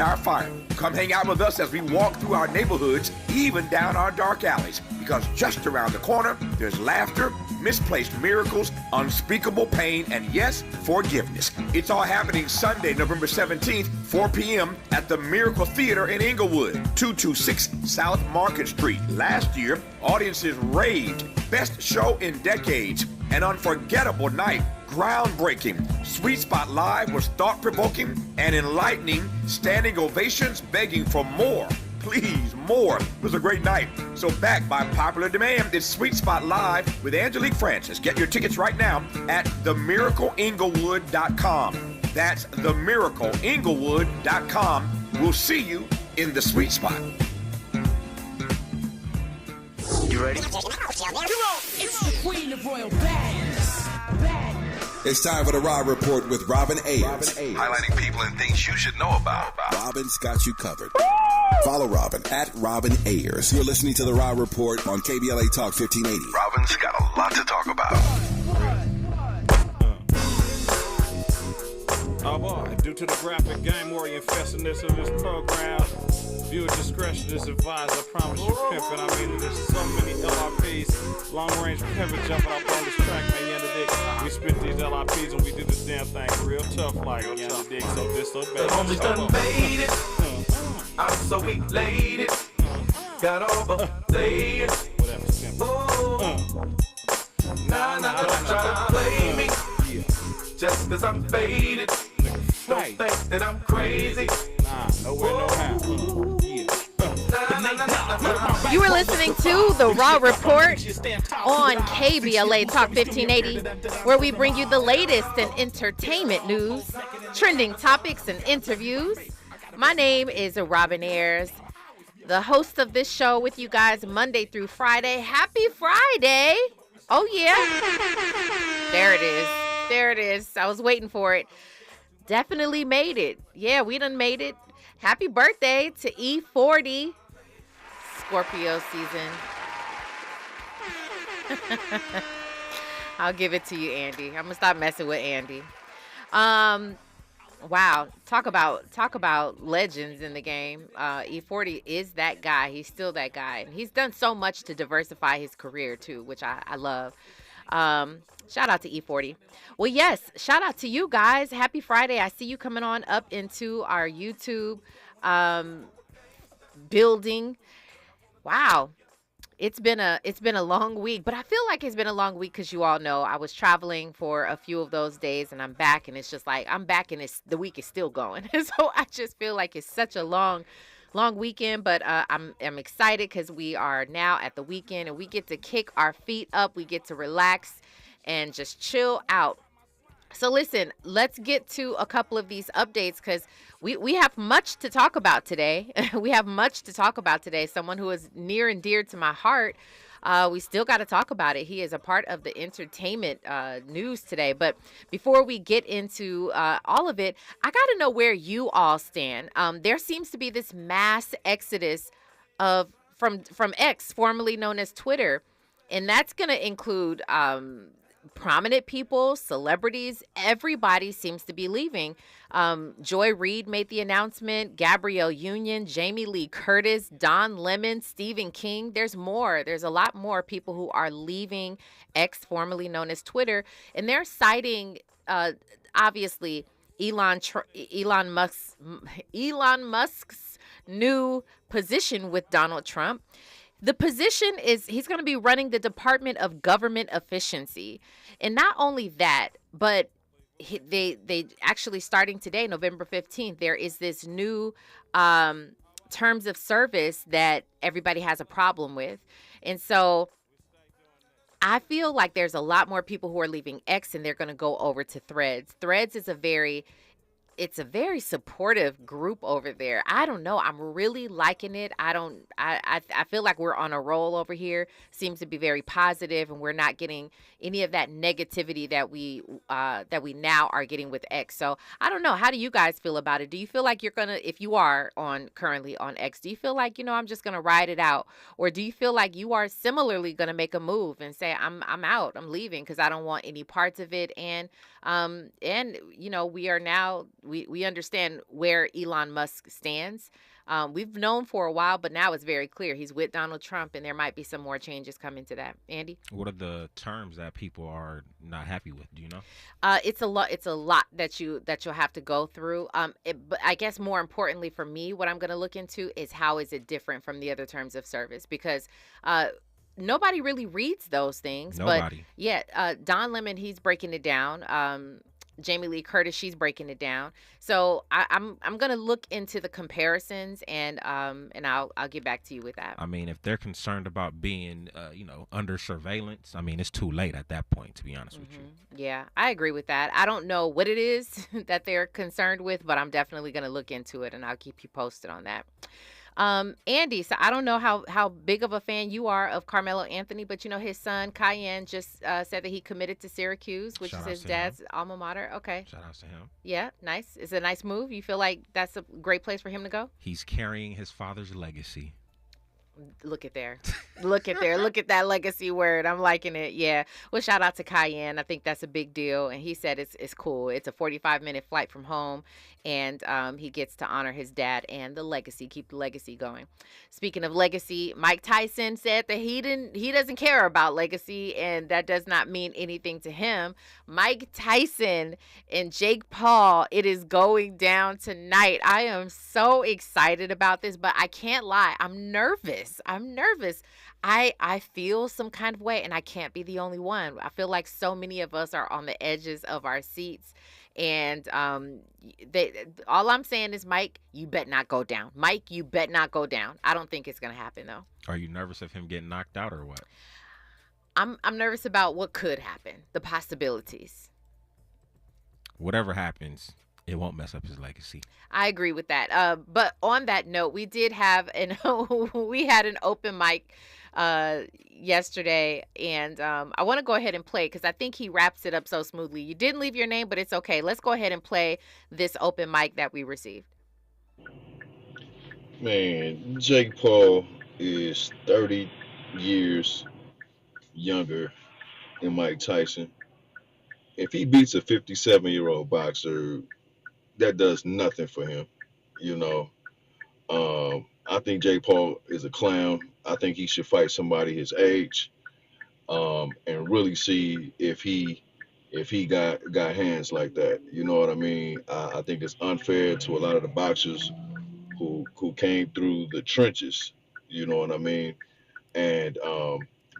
our fire. Come hang out with us as we walk through our neighborhoods, even down our dark alleys. Because just around the corner, there's laughter, misplaced miracles, unspeakable pain, and yes, forgiveness. It's all happening Sunday, November 17th, 4 p.m. at the Miracle Theater in Inglewood, 226 South Market Street. Last year, audiences raved. Best show in decades. An unforgettable night. Groundbreaking. Sweet Spot Live was thought-provoking and enlightening, standing ovations begging for more. Please, more. It was a great night. So back by popular demand, it's Sweet Spot Live with Angelique Francis. Get your tickets right now at themiracleinglewood.com. That's themiracleinglewood.com. We'll see you in the Sweet Spot. You ready? It's the queen of royal badness. It's time for the Raw Report with Robin Ayers. Highlighting people and things you should know about. Robin's got you covered. Follow Robin at Robin Ayers. You're listening to the Raw Report on KBLA Talk 1580. Robin's got a lot to talk about. Oh boy, due to the graphic game warrior infestedness of this program, viewer discretion is advised. I promise you, pimpin'. I mean, there's so many LRPs, long range pivot jumping up on this track, man. You dig? We spit these LRPs and we do this damn thing real tough, like you dig. So this so bad. The homies done made it. I'm so elated. Got over saying, ooh. Nah, don't try to play me. Just cause I'm faded. Don't think that I'm crazy. Nowhere, no how. You were listening to the Raw Report on KBLA Talk 1580, where we bring you the latest in entertainment news, trending topics, and interviews. My name is Robin Ayers, the host of this show with you guys Monday through Friday. Happy Friday! Oh, yeah. There it is. There it is. I was waiting for it. Definitely made it. Yeah, we done made it. Happy birthday to E40. Scorpio season. I'll give it to you, Andy. I'm gonna stop messing with Andy. Wow. Talk about legends in the game. E40 is that guy. He's still that guy. And he's done so much to diversify his career too, which I love. Shout out to E40. Well, yes, shout out to you guys. Happy Friday. I see you coming on up into our YouTube building. Wow. It's been a long week, but I feel like it's been a long week because you all know I was traveling for a few of those days and I'm back, and it's just like I'm back and the week is still going. So I just feel like it's such a long weekend, but I'm excited because we are now at the weekend and we get to kick our feet up. We get to relax and just chill out. So listen, let's get to a couple of these updates because we have much to talk about today. We have much to talk about today. Someone who is near and dear to my heart. We still got to talk about it. He is a part of the entertainment news today. But before we get into all of it, I got to know where you all stand. There seems to be this mass exodus from X, formerly known as Twitter, and that's going to include prominent people, celebrities. Everybody seems to be leaving. Joy Reid made the announcement, Gabrielle Union, Jamie Lee Curtis, Don Lemon, Stephen King. There's more. There's a lot more people who are leaving X, formerly known as Twitter, and they're citing obviously Elon Musk's new position with Donald Trump. The position is he's going to be running the Department of Government Efficiency. And not only that, but they actually starting today, November 15th, there is this new terms of service that everybody has a problem with. And so I feel like there's a lot more people who are leaving X and they're going to go over to Threads. Threads is a very supportive group over there. I don't know. I'm really liking it. I feel like we're on a roll over here. Seems to be very positive, and we're not getting any of that negativity that we now are getting with X. So I don't know. How do you guys feel about it? Do you feel like you're gonna, if you are currently on X, do you feel like, I'm just gonna ride it out, or do you feel like you are similarly gonna make a move and say I'm out, I'm leaving because I don't want any parts of it, and And we are now we understand where Elon Musk stands. We've known for a while, but now it's very clear he's with Donald Trump, and there might be some more changes coming to that. Andy, What are the terms that people are not happy with? Do you know? it's a lot. It's a lot that you'll have to go through. But I guess more importantly for me, what I'm going to look into is how is it different from the other terms of service, because nobody really reads those things. Nobody. But yeah, Don Lemon, he's breaking it down. Jamie Lee Curtis, she's breaking it down. So I'm gonna look into the comparisons, and I'll get back to you with that. I mean, if they're concerned about being, under surveillance, I mean, it's too late at that point, to be honest with you. Yeah, I agree with that. I don't know what it is that they're concerned with, but I'm definitely gonna look into it, and I'll keep you posted on that. Andy, so I don't know how big of a fan you are of Carmelo Anthony, but his son Cayenne just said that he committed to Syracuse, which Shout is out his to dad's alma mater. Okay. Shout outs to him. Yeah, nice. It's a nice move. You feel like that's a great place for him to go? He's carrying his father's legacy. Look at there. Look at there. Look at that legacy word. I'm liking it. Yeah. Well, shout out to Cayenne. I think that's a big deal. And he said it's cool. It's a 45-minute flight from home. And he gets to honor his dad and the legacy, keep the legacy going. Speaking of legacy, Mike Tyson said that he doesn't care about legacy, and that does not mean anything to him. Mike Tyson and Jake Paul, it is going down tonight. I am so excited about this, but I can't lie. I'm nervous. I feel some kind of way, and I can't be the only one. I feel like so many of us are on the edges of our seats. And all I'm saying is, Mike, you bet not go down. Mike, you bet not go down. I don't think it's going to happen, though. Are you nervous of him getting knocked out or what? I'm nervous about what could happen, the possibilities. Whatever happens, it won't mess up his legacy. I agree with that. But on that note, we did have we had an open mic yesterday, and I want to go ahead and play because I think he wraps it up so smoothly. You didn't leave your name, but it's okay. Let's go ahead and play this open mic that we received. Man, Jake Paul is 30 years younger than Mike Tyson. If he beats a 57-year-old boxer, that does nothing for him, I think Jake Paul is a clown. I think he should fight somebody his age, and really see if he got hands like that. You know what I mean? I think it's unfair to a lot of the boxers who came through the trenches. You know what I mean? And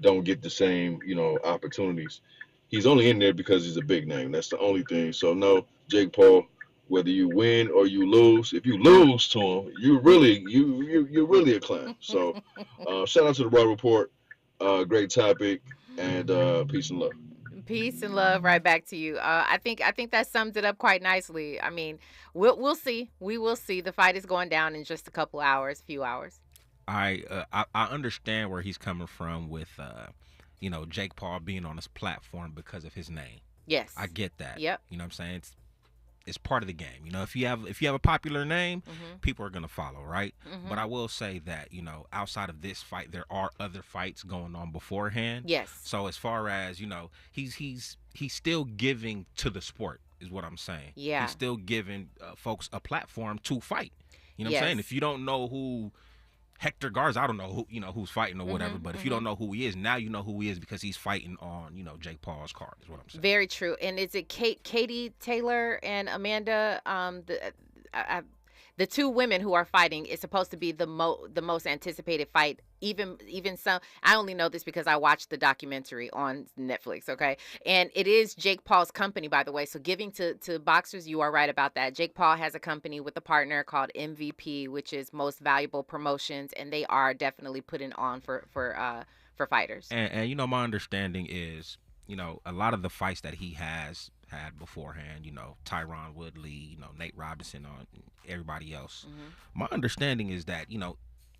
don't get the same opportunities. He's only in there because he's a big name. That's the only thing. So no, Jake Paul. Whether you win or you lose, if you lose to him, you're really a clown. So, shout out to the Raw Report. Great topic, and peace and love. Peace and love, right back to you. I think that sums it up quite nicely. I mean, we'll see. We will see. The fight is going down in just a few hours. I understand where he's coming from with Jake Paul being on his platform because of his name. Yes, I get that. Yep. You know what I'm saying? It's part of the game. If you have a popular name, people are gonna follow, right? But I will say that outside of this fight, there are other fights going on beforehand. Yes. So as far as he's still giving to the sport, is what I'm saying. Yeah. He's still giving folks a platform to fight. You know what Yes. I'm saying? If you don't know who Hector Garza, I don't know who's fighting or whatever, but if you don't know who he is, now you know who he is because he's fighting on, Jake Paul's card, is what I'm saying. Very true. And is it Katie Taylor and Amanda, the two women who are fighting, is supposed to be the most anticipated fight. Even some, I only know this because I watched the documentary on Netflix, okay? And it is Jake Paul's company, by the way. So giving to boxers, you are right about that. Jake Paul has a company with a partner called MVP, which is Most Valuable Promotions, and they are definitely putting on for fighters. And my understanding is, a lot of the fights that he has had beforehand, Tyron Woodley, Nate Robinson, everybody else. My understanding is that,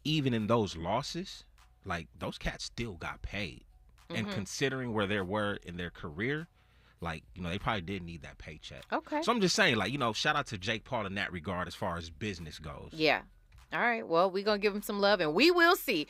even in those losses, like, those cats still got paid. And considering where they were in their career, like, they probably did need that paycheck. Okay. So I'm just saying, like, shout out to Jake Paul in that regard as far as business goes. Yeah. All right. Well, we're going to give him some love, and we will see.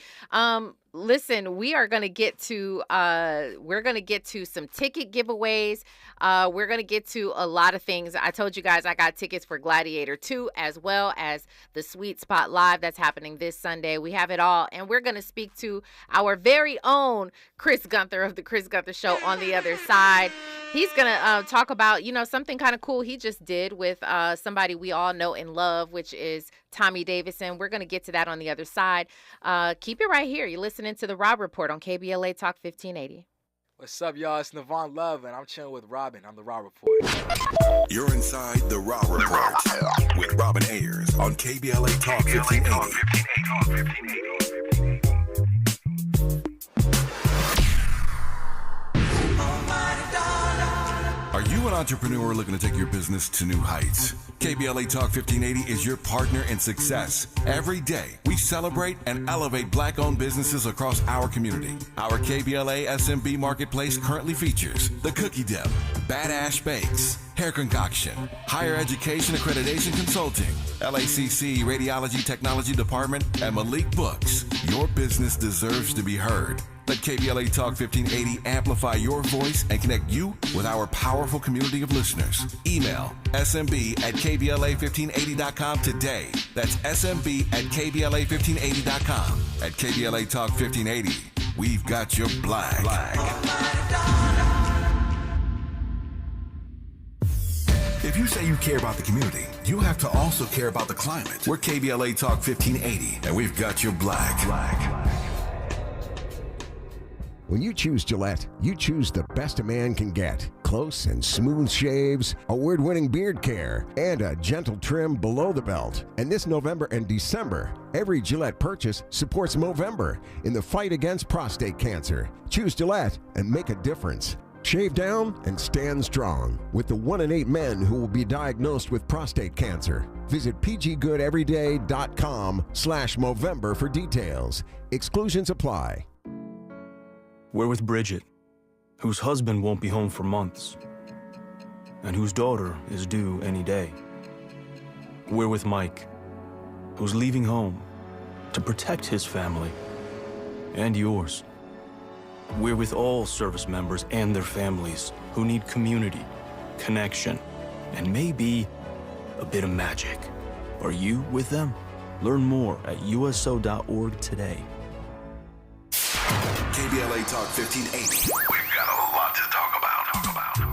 Listen, we are going to get to some ticket giveaways. We're going to get to a lot of things. I told you guys I got tickets for Gladiator 2 as well as the Sweet Spot Live that's happening this Sunday. We have it all. And we're going to speak to our very own Chris Gunther of the Chris Gunther Show on the other side. He's going to talk about, something kind of cool he just did with somebody we all know and love, which is Tommy Davidson. We're going to get to that on the other side. Keep it right here. You're listening to The Rob Report on KBLA Talk 1580. What's up, y'all? It's Navon Love, and I'm chilling with Robin on The Rob Report. You're inside The Raw Report with Robin Ayers on KBLA Talk 1580. Are you an entrepreneur looking to take your business to new heights? KBLA Talk 1580 is your partner in success. Every day, we celebrate and elevate Black-owned businesses across our community. Our KBLA SMB Marketplace currently features The Cookie Dip, Bad Ash Bakes, Hair Concoction, Higher Education Accreditation Consulting, LACC Radiology Technology Department, and Malik Books. Your business deserves to be heard. Let KBLA Talk 1580 amplify your voice and connect you with our powerful community of listeners. Email smb@kbla1580.com today. That's smb@kbla1580.com. At KBLA Talk 1580, we've got your black. If you say you care about the community, you have to also care about the climate. We're KBLA Talk 1580, and we've got your black. When you choose Gillette, you choose the best a man can get. Close and smooth shaves, award-winning beard care, and a gentle trim below the belt. And this November and December, every Gillette purchase supports Movember in the fight against prostate cancer. Choose Gillette and make a difference. Shave down and stand strong with the 1 in 8 men who will be diagnosed with prostate cancer. Visit pggoodeveryday.com/Movember for details. Exclusions apply. We're with Bridget, whose husband won't be home for months, and whose daughter is due any day. We're with Mike, who's leaving home to protect his family and yours. We're with all service members and their families who need community, connection, and maybe a bit of magic. Are you with them? Learn more at uso.org today. KBLA Talk 1580. We've got a lot to talk about.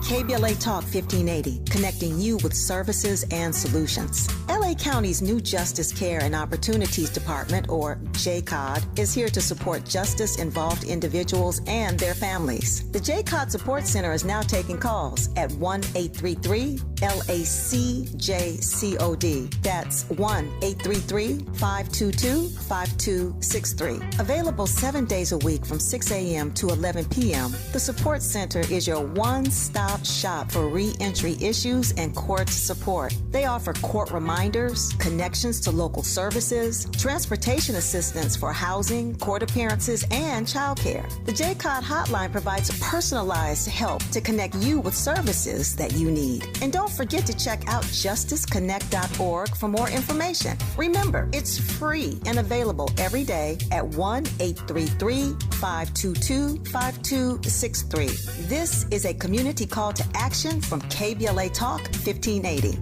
KBLA Talk 1580, connecting you with services and solutions. LA County's new Justice Care and Opportunities Department, or JCOD, is here to support justice-involved individuals and their families. The JCOD Support Center is now taking calls at 1-833-LACJCOD. That's 1-833-522-5263. Available 7 days a week from 6 a.m. to 11 p.m., the Support Center is your one-stop shop for re-entry issues and court support. They offer court reminders, connections to local services, transportation assistance for housing, court appearances, and childcare. The JCOD hotline provides personalized help to connect you with services that you need. And don't forget to check out justiceconnect.org for more information. Remember, it's free and available every day at 1-833-522-5263. This is a community call to action from KBLA Talk 1580.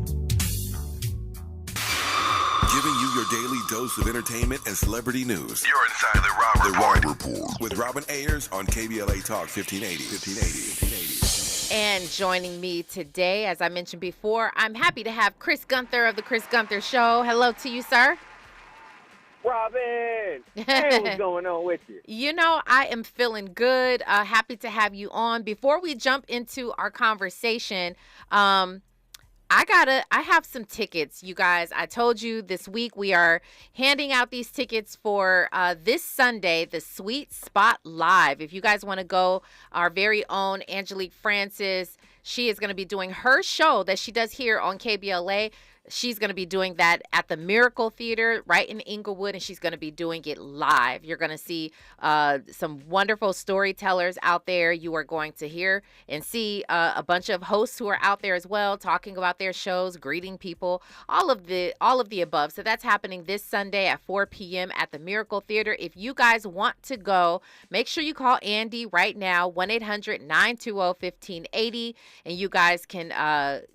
Giving you your daily dose of entertainment and celebrity news. You're inside The Rob Report. With Robin Ayers on KBLA Talk 1580. And joining me today, as I mentioned before, I'm happy to have Chris Gunther of the Chris Gunther Show. Hello to you, sir. Robin, hey, what's going on with you? You know, I am feeling good. Happy to have you on. Before we jump into our conversation, I have some tickets, you guys. I told you this week we are handing out these tickets for this Sunday, the Sweet Spot Live. If you guys want to go, our very own Angelique Francis, she is going to be doing her show that she does here on KBLA. She's going to be doing that at the Miracle Theater right in Inglewood, and she's going to be doing it live. You're going to see some wonderful storytellers out there. You are going to hear and see a bunch of hosts who are out there as well, talking about their shows, greeting people, all of the above. So that's happening this Sunday at 4 p.m. at the Miracle Theater. If you guys want to go, make sure you call Andy right now, 1-800-920-1580, and you guys can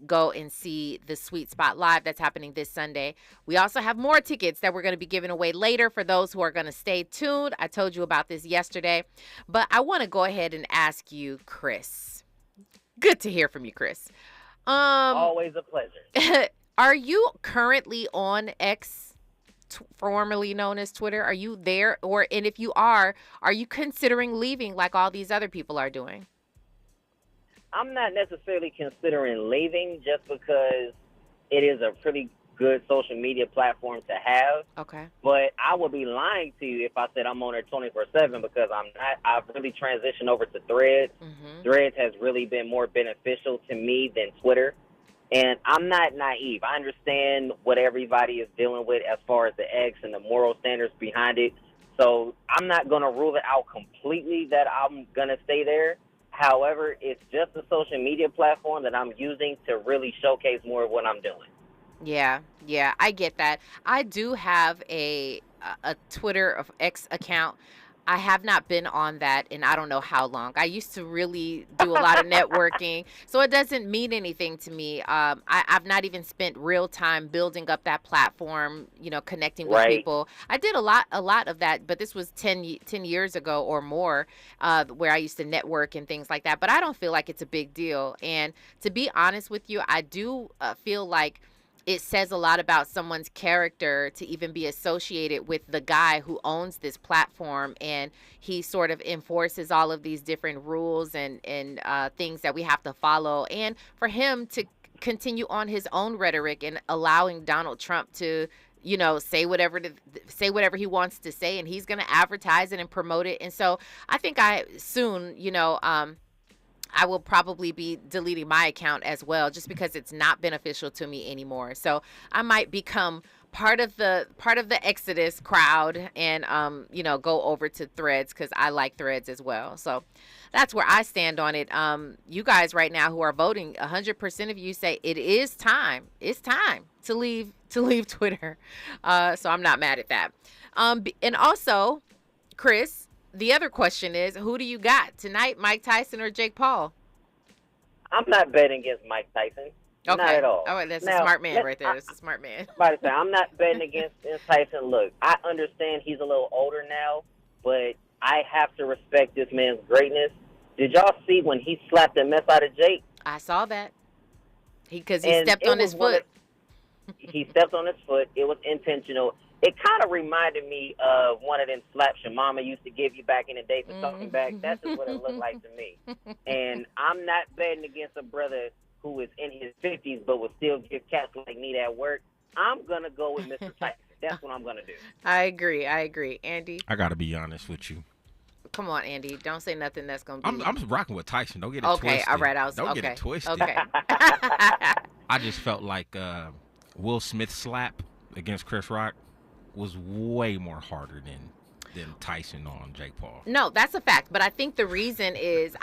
go and see the Sweet Spot live. That's happening this Sunday. We also have more tickets that we're going to be giving away later for those who are going to stay tuned. I told you about this yesterday, but I want to go ahead and ask you, Chris. Good to hear from you, Chris. Always a pleasure. Are you currently on X, formerly known as Twitter? Are you there? And if you are you considering leaving like all these other people are doing? I'm not necessarily considering leaving just because it is a pretty good social media platform to have. Okay. But I would be lying to you if I said I'm on it 24/7 because I'm not. I've really transitioned over to Threads. Mm-hmm. Threads has really been more beneficial to me than Twitter. And I'm not naive. I understand what everybody is dealing with as far as the X and the moral standards behind it. So I'm not going to rule it out completely that I'm going to stay there. However, it's just a social media platform that I'm using to really showcase more of what I'm doing. Yeah, I get that. I do have a Twitter of X account. I have not been on that in I don't know how long. I used to really do a lot of networking, so it doesn't mean anything to me. I've not even spent real time building up that platform, connecting with people. I did a lot of that, but this was 10 years ago or more, where I used to network and things like that. But I don't feel like it's a big deal. And to be honest with you, I do feel like it says a lot about someone's character to even be associated with the guy who owns this platform, and he sort of enforces all of these different rules and things that we have to follow, and for him to continue on his own rhetoric and allowing Donald Trump to say whatever he wants to say, and he's going to advertise it and promote it. And so I think I will probably be deleting my account as well, just because it's not beneficial to me anymore. So I might become part of the Exodus crowd and go over to Threads, because I like Threads as well. So that's where I stand on it. You guys right now who are voting, 100% of you say it is time. It's time to leave Twitter. So I'm not mad at that. And also, Chris, the other question is, who do you got tonight, Mike Tyson or Jake Paul? I'm not betting against Mike Tyson. Okay. Not at all. All right, that's a smart man right there. That's a smart man. I'm not betting against Tyson. Look, I understand he's a little older now, but I have to respect this man's greatness. Did y'all see when he slapped the mess out of Jake? I saw that. Because he stepped on his foot. He stepped on his foot. It was intentional. It kind of reminded me of one of them slaps your mama used to give you back in the day for talking back. That's just what it looked like to me. And I'm not betting against a brother who is in his 50s but will still give cats like me that work. I'm going to go with Mr. Tyson. That's what I'm going to do. I agree. Andy? I got to be honest with you. Come on, Andy. Don't say nothing that's going to be... I'm rocking with Tyson. Don't get it twisted. Okay, all right. Don't get it twisted. Okay. I just felt like Will Smith's slap against Chris Rock was way more harder than Tyson on Jake Paul. No, that's a fact. But I think the reason is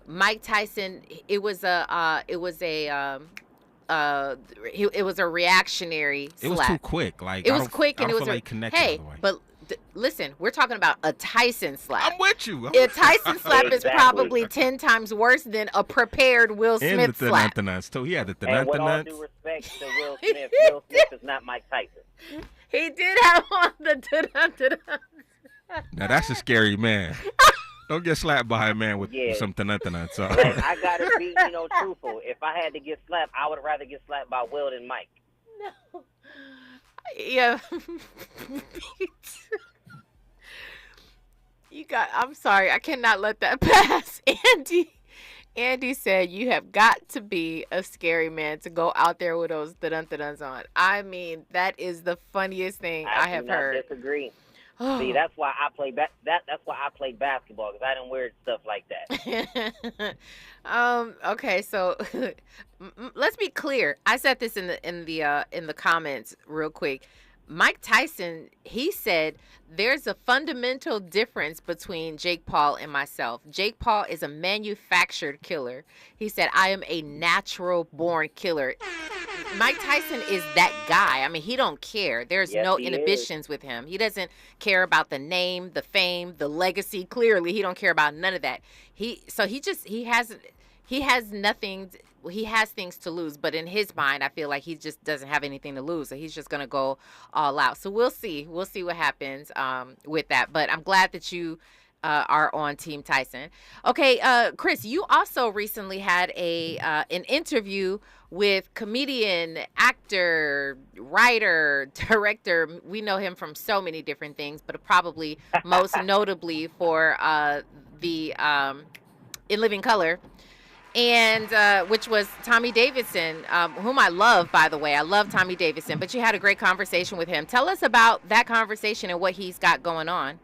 Mike Tyson. It was a reactionary slap. It was too quick. Like it was quick, and it was like connected. But listen, we're talking about a Tyson slap. I'm with you. A Tyson slap is probably 10 times worse than a prepared Will Smith slap. So he had the and with all due respect to Will Smith, Will Smith is not Mike Tyson. He did have on the Now that's a scary man. Don't get slapped by a man with some So. I gotta be, truthful. If I had to get slapped, I would rather get slapped by Will than Mike. No. Yeah. I'm sorry. I cannot let that pass. Andy said you have got to be a scary man to go out there with those dun-dun-duns on. I mean, that is the funniest thing I have heard. I disagree. See, that's why I play that's why I play basketball, because I didn't wear stuff like that. Okay, so let's be clear. I said this in the comments real quick. Mike Tyson, he said there's a fundamental difference between Jake Paul and myself. Jake Paul is a manufactured killer. He said, I am a natural born killer. Mike Tyson is that guy. I mean, he don't care. There's no inhibitions with him. He doesn't care about the name, the fame, the legacy. Clearly, he don't care about none of that. He has nothing. He has things to lose, but in his mind, I feel like he just doesn't have anything to lose. So he's just going to go all out. So we'll see. We'll see what happens with that. But I'm glad that you are on Team Tyson. Okay, Chris, you also recently had an interview with comedian, actor, writer, director. We know him from so many different things, but probably most notably for the In Living Color. And which was Tommy Davidson, whom I love, by the way. I love Tommy Davidson, but you had a great conversation with him. Tell us about that conversation and what he's got going on.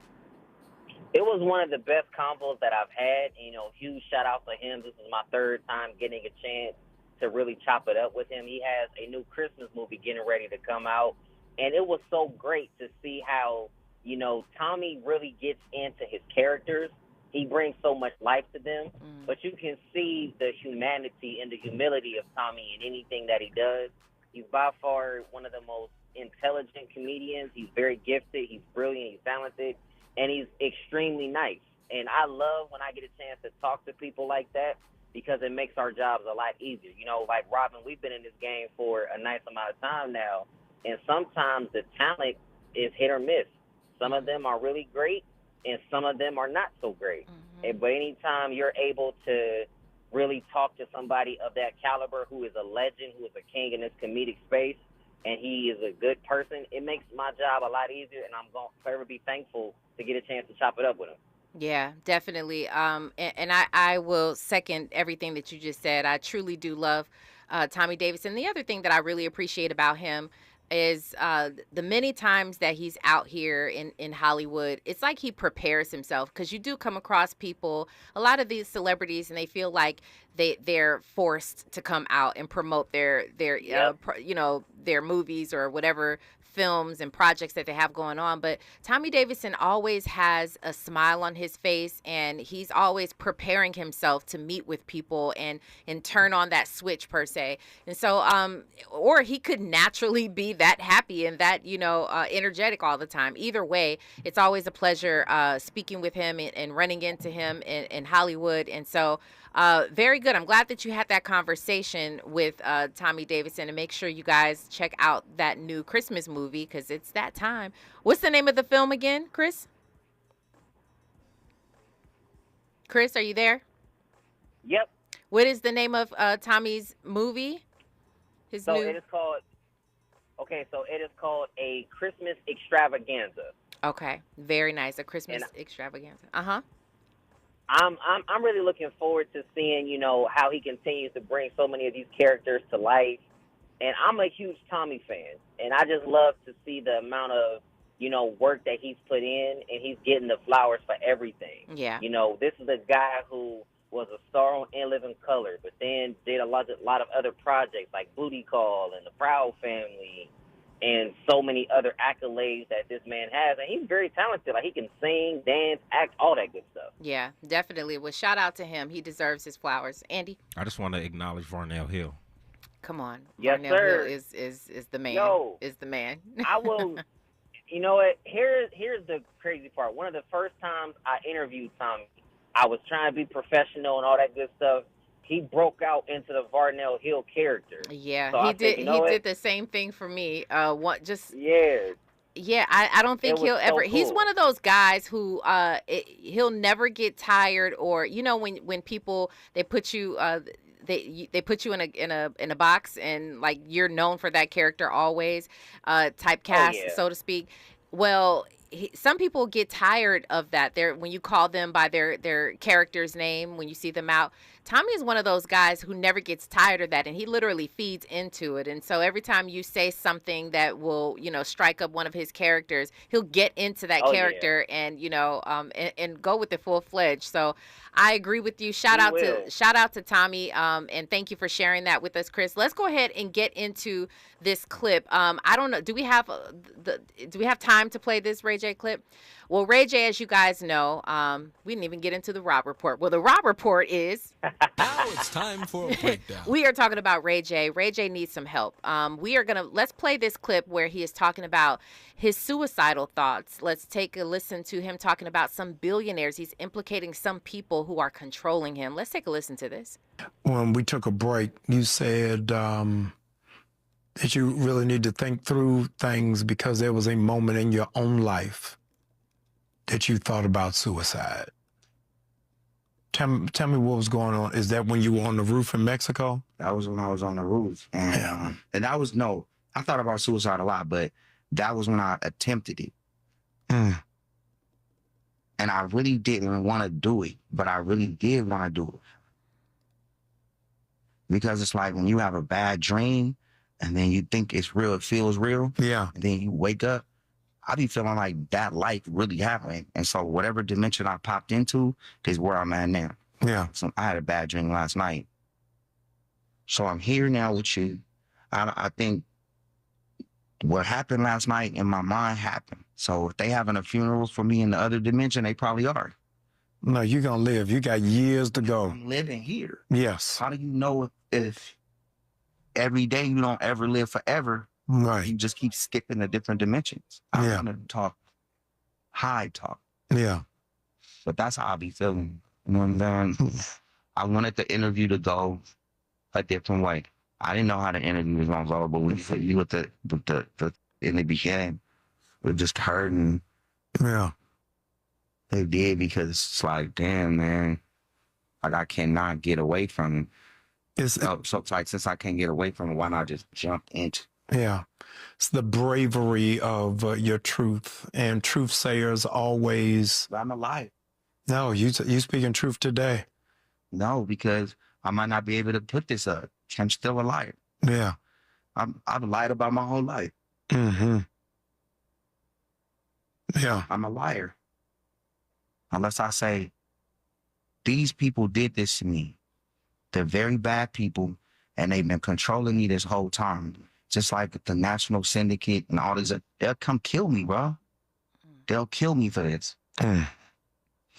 It was one of the best combos that I've had. You know, huge shout out to him. This is my third time getting a chance to really chop it up with him. He has a new Christmas movie getting ready to come out, and it was so great to see how, you know, Tommy really gets into his characters. He brings so much life to them, but you can see the humanity and the humility of Tommy in anything that he does. He's by far one of the most intelligent comedians. He's very gifted. He's brilliant. He's talented, and he's extremely nice. And I love when I get a chance to talk to people like that, because it makes our jobs a lot easier. You know, like Robin, we've been in this game for a nice amount of time now, and sometimes the talent is hit or miss. Some of them are really great, and some of them are not so great. But anytime you're able to really talk to somebody of that caliber, who is a legend, who is a king in this comedic space, and he is a good person, it makes my job a lot easier, and I'm going to forever be thankful to get a chance to chop it up with him. Yeah, definitely. And I will second everything that you just said. I truly do love Tommy Davidson. The other thing that I really appreciate about him is the many times that he's out here in Hollywood. It's like he prepares himself, because you do come across people, a lot of these celebrities, and they feel like they're forced to come out and promote their their movies or whatever films and projects that they have going on. But Tommy Davidson always has a smile on his face, and he's always preparing himself to meet with people and turn on that switch, per se. And so or he could naturally be that happy and that energetic all the time. Either way, it's always a pleasure speaking with him and running into him in Hollywood. And so very good. I'm glad that you had that conversation with Tommy Davidson, and make sure you guys check out that new Christmas movie, because it's that time. What's the name of the film again, Chris? Chris, are you there? Yep. What is the name of Tommy's movie? It is called A Christmas Extravaganza. Okay, very nice. A Christmas Extravaganza. Uh-huh. I'm really looking forward to seeing, how he continues to bring so many of these characters to life. And I'm a huge Tommy fan, and I just love to see the amount of, work that he's put in, and he's getting the flowers for everything. Yeah. This is a guy who was a star on In Living Color, but then did a lot of other projects like Booty Call and The Proud Family, and so many other accolades that this man has. And he's very talented. Like, he can sing, dance, act, all that good stuff. Yeah, definitely. Well, shout out to him. He deserves his flowers. Andy? I just want to acknowledge Varnell Hill. Come on. Yes, Varnell sir. Hill is the man. Is the man. I will. You know what? Here's the crazy part. One of the first times I interviewed Tommy, I was trying to be professional and all that good stuff. He broke out into the Varnell Hill character. Yeah, so he did. He did the same thing for me. Yeah, I don't think he'll ever. Cool. He's one of those guys who he'll never get tired. Or when people they put you they put you in a box, and like you're known for that character always, typecast, so to speak. Well, some people get tired of that. When you call them by their character's name, when you see them out, Tommy is one of those guys who never gets tired of that, and he literally feeds into it. And so every time you say something that will, strike up one of his characters, he'll get into that character and, and go with it full-fledged. So I agree with you. Shout out to Tommy, and thank you for sharing that with us, Chris. Let's go ahead and get into this clip. I don't know. Do we have time to play this Ray J clip? Well, Ray J, as you guys know, we didn't even get into the Rob Report. Well, the Rob Report is... Now it's time for a breakdown. We are talking about Ray J. Ray J needs some help. Let's play this clip where he is talking about his suicidal thoughts. Let's take a listen to him talking about some billionaires. He's implicating some people who are controlling him. Let's take a listen to this. When we took a break, you said that you really need to think through things because there was a moment in your own life that you thought about suicide. Tell me what was going on. Is that when you were on the roof in Mexico? That was when I was on the roof. And that was, I thought about suicide a lot, but that was when I attempted it. And I really didn't want to do it, but I really did want to do it. Because it's like when you have a bad dream and then you think it's real, it feels real. Yeah. And then you wake up, I be feeling like that life really happened. And so whatever dimension I popped into is where I'm at now. Yeah. So I had a bad dream last night. So I'm here now with you. I think what happened last night in my mind happened. So if they having a funeral for me in the other dimension, they probably are. No, you're going to live. You got years to go. I'm living here. Yes. How do you know if every day you don't ever live forever? Right. You just keep skipping the different dimensions. I want to talk high talk. Yeah. But that's how I be feeling. And then I wanted the interview to go a different way. I didn't know how the interview was going to go, but when you said you with the in the beginning, it just hurting. Yeah. They did because it's like, damn, man, like I cannot get away from it. So it's like, since I can't get away from it, why not just jump into it? Yeah. It's the bravery of your truth. And truth sayers always... I'm a liar. No, you speaking truth today. No, because I might not be able to put this up. I'm still a liar. Yeah. I've lied about my whole life. Mm-hmm. Yeah. I'm a liar. Unless I say, these people did this to me. They're very bad people, and they've been controlling me this whole time. Just like the National Syndicate and all this. They'll come kill me, bro. They'll kill me for this.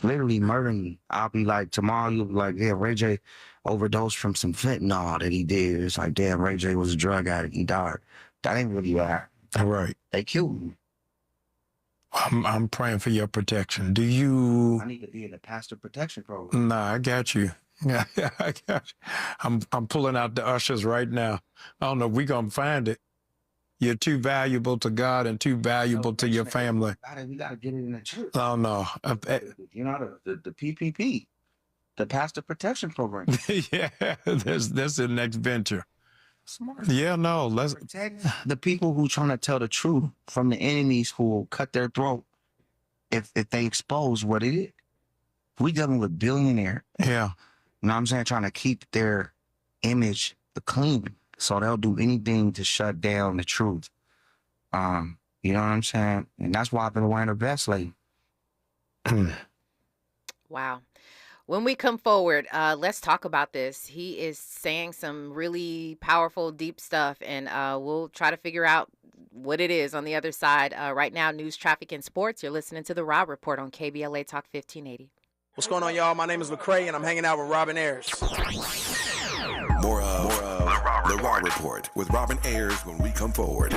Literally murder me. I'll be like, tomorrow you'll be like, yeah, Ray J overdosed from some fentanyl that he did. It's like, damn, Ray J was a drug addict. He died. That ain't really what happened. Right. They killed me. I'm praying for your protection. Do you... I need to be in the pastor protection program. Nah, I got you. Yeah, I got you. I'm pulling out the ushers right now. I don't know if we're going to find it. You're too valuable to God and too valuable to your family. We got to get it in the church. Oh, no. You know, the PPP, the pastor protection program. Yeah, that's the next venture. Smart. Yeah, no, let's protect the people who trying to tell the truth from the enemies who will cut their throat if they expose what it is. We dealing with billionaire. Yeah. You know what I'm saying? Trying to keep their image clean. So they'll do anything to shut down the truth. You know what I'm saying? And that's why I've been wearing a vest lately. Wow. When we come forward, let's talk about this. He is saying some really powerful, deep stuff, and we'll try to figure out what it is on the other side. Right now, news, traffic, and sports. You're listening to The Rob Report on KBLA Talk 1580. What's going on, y'all? My name is Lecrae, and I'm hanging out with Robin Ayers. More of The Rob Report with Robin Ayers when we come forward.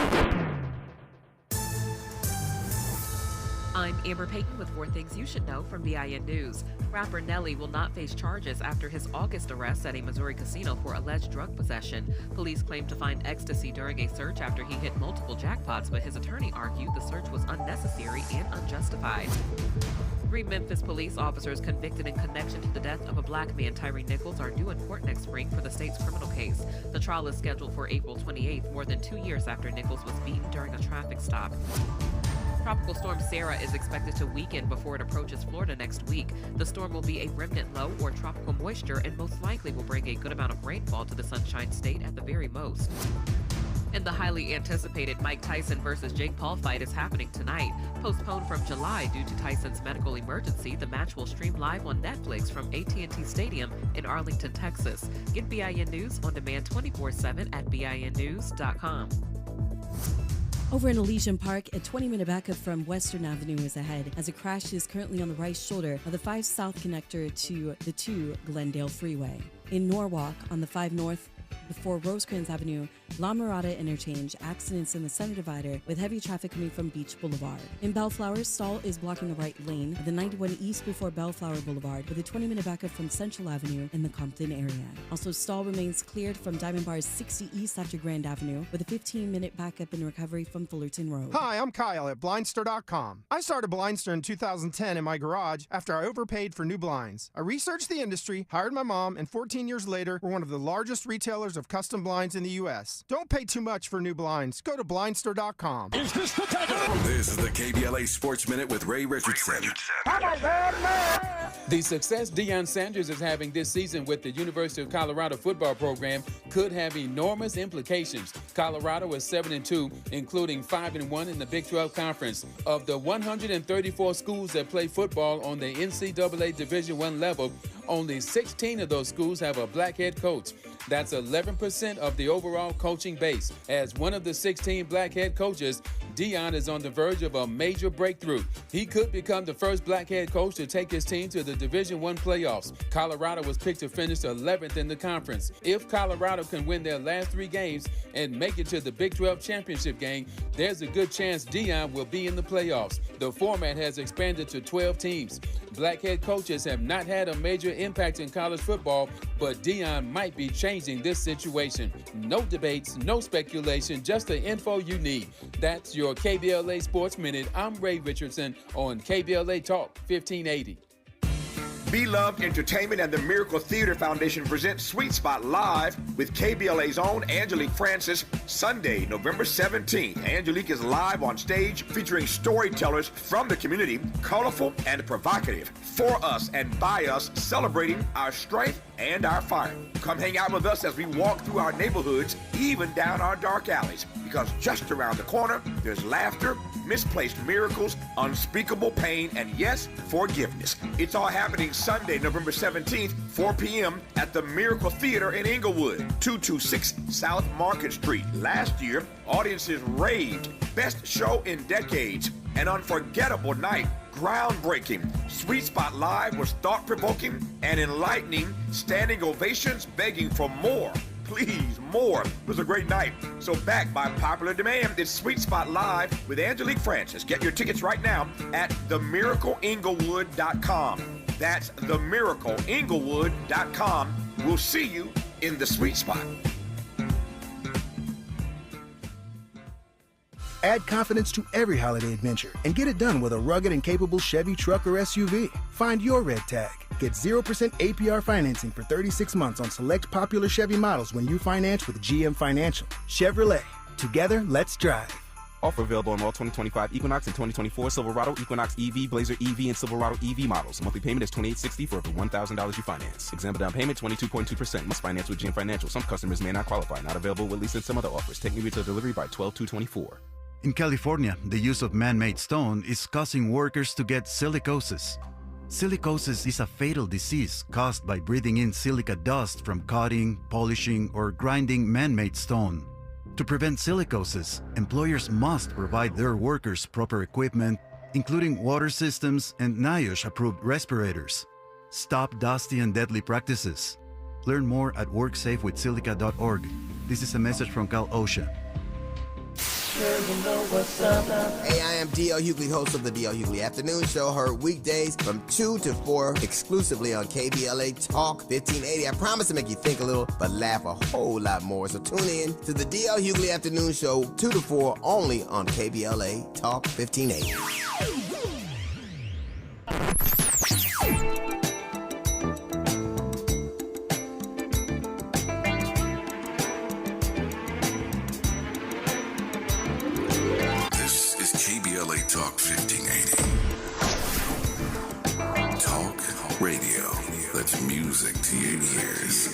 I'm Amber Payton with 4 things you should know from BIN News. Rapper Nelly will not face charges after his August arrest at a Missouri casino for alleged drug possession. Police claimed to find ecstasy during a search after he hit multiple jackpots, but his attorney argued the search was unnecessary and unjustified. 3 Memphis police officers convicted in connection to the death of a black man, Tyree Nichols, are due in court next spring for the state's criminal case. The trial is scheduled for April 28th, more than 2 years after Nichols was beaten during a traffic stop. Tropical storm Sarah is expected to weaken before it approaches Florida next week. The storm will be a remnant low or tropical moisture and most likely will bring a good amount of rainfall to the Sunshine State at the very most. And the highly anticipated Mike Tyson versus Jake Paul fight is happening tonight. Postponed from July due to Tyson's medical emergency, the match will stream live on Netflix from AT&T Stadium in Arlington, Texas. Get BIN News on demand 24/7 at BINnews.com. Over in Elysian Park, a 20-minute backup from Western Avenue is ahead as a crash is currently on the right shoulder of the 5 South connector to the 2 Glendale Freeway. In Norwalk, on the 5 North before Rosecrans Avenue, La Mirada interchange, accidents in the center divider with heavy traffic coming from Beach Boulevard. In Bellflower, stall is blocking the right lane of the 91 East before Bellflower Boulevard with a 20-minute backup from Central Avenue in the Compton area. Also, stall remains cleared from Diamond Bar's 60 East after Grand Avenue with a 15-minute backup in recovery from Fullerton Road. Hi, I'm Kyle at Blindster.com. I started Blindster in 2010 in my garage after I overpaid for new blinds. I researched the industry, hired my mom, and 14 years later, we're one of the largest retailers of custom blinds in the U.S. Don't pay too much for new blinds. Go to Blindster.com. Is this the This is the KBLA Sports Minute with Ray Richardson. The success Deion Sanders is having this season with the University of Colorado football program could have enormous implications. Colorado is 7-2, including 5-1 in the Big 12 Conference. Of the 134 schools that play football on the NCAA Division I level, only 16 of those schools have a black head coach. That's 11% of the overall coaching base. As one of the 16 black head coaches, Deion is on the verge of a major breakthrough. He could become the first black head coach to take his team to the Division I playoffs. Colorado was picked to finish 11th in the conference. If Colorado can win their last 3 games and make it to the Big 12 championship game, there's a good chance Deion will be in the playoffs. The format has expanded to 12 teams. Black head coaches have not had a major impact in college football, but Deion might be changing this situation. No debates, no speculation, just the info you need. That's your KBLA Sports Minute. I'm Ray Richardson on KBLA Talk 1580. Beloved Entertainment and the Miracle Theater Foundation present Sweet Spot live with KBLA's own Angelique Francis, Sunday, November 17th. Angelique is live on stage featuring storytellers from the community, colorful and provocative, for us and by us, celebrating our strength and our fire. Come hang out with us as we walk through our neighborhoods, even down our dark alleys, because just around the corner, there's laughter, misplaced miracles, unspeakable pain, and yes, forgiveness. It's all happening Sunday, November 17th, 4 p.m. at the Miracle Theater in Inglewood, 226 South Market Street. Last year, audiences raved. Best show in decades. An unforgettable night. Groundbreaking. Sweet Spot Live was thought-provoking and enlightening, standing ovations begging for more. Please, more. It was a great night. So back by popular demand, it's Sweet Spot Live with Angelique Francis. Get your tickets right now at themiracleinglewood.com. That's themiracleinglewood.com. We'll see you in the Sweet Spot. Add confidence to every holiday adventure and get it done with a rugged and capable Chevy truck or SUV. Find your red tag. Get 0% APR financing for 36 months on select popular Chevy models when you finance with GM Financial. Chevrolet. Together, let's drive. Offer available on all 2025 Equinox and 2024 Silverado, Equinox EV, Blazer EV, and Silverado EV models. Monthly payment is $28.60 for every $1,000 you finance. Example down payment 22.2%. Must finance with GM Financial. Some customers may not qualify. Not available with lease and some other offers. Take new retail delivery by 12/2/24. In California, the use of man-made stone is causing workers to get silicosis. Silicosis is a fatal disease caused by breathing in silica dust from cutting, polishing, or grinding man-made stone. To prevent silicosis, employers must provide their workers proper equipment, including water systems and NIOSH-approved respirators. Stop dusty and deadly practices. Learn more at worksafewithsilica.org. This is a message from Cal OSHA. Hey, I am D.L. Hughley, host of the D.L. Hughley Afternoon Show, heard weekdays from 2 to 4 exclusively on KBLA Talk 1580. I promise to make you think a little, but laugh a whole lot more. So tune in to the D.L. Hughley Afternoon Show 2 to 4 only on KBLA Talk 1580. KBLA Talk 1580. Talk radio. That's music to your ears.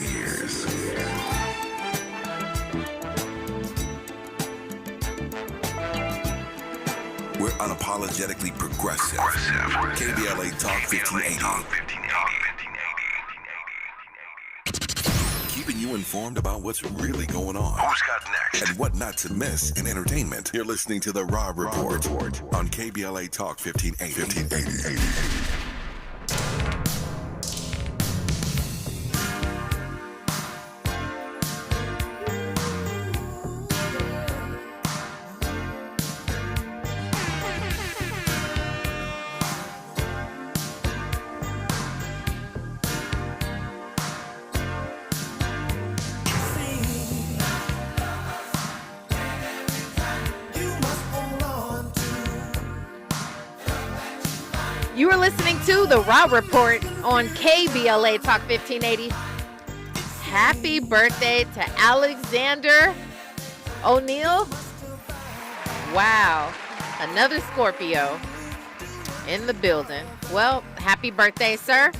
We're unapologetically progressive. KBLA Talk 1580. Keeping you informed about what's really going on. Who's got next? And what not to miss in entertainment. You're listening to The Rob Report on KBLA Talk 1580. You are listening to The Rob Report on KBLA Talk 1580. Happy birthday to Alexander O'Neill. Wow. Another Scorpio in the building. Well, happy birthday, sir.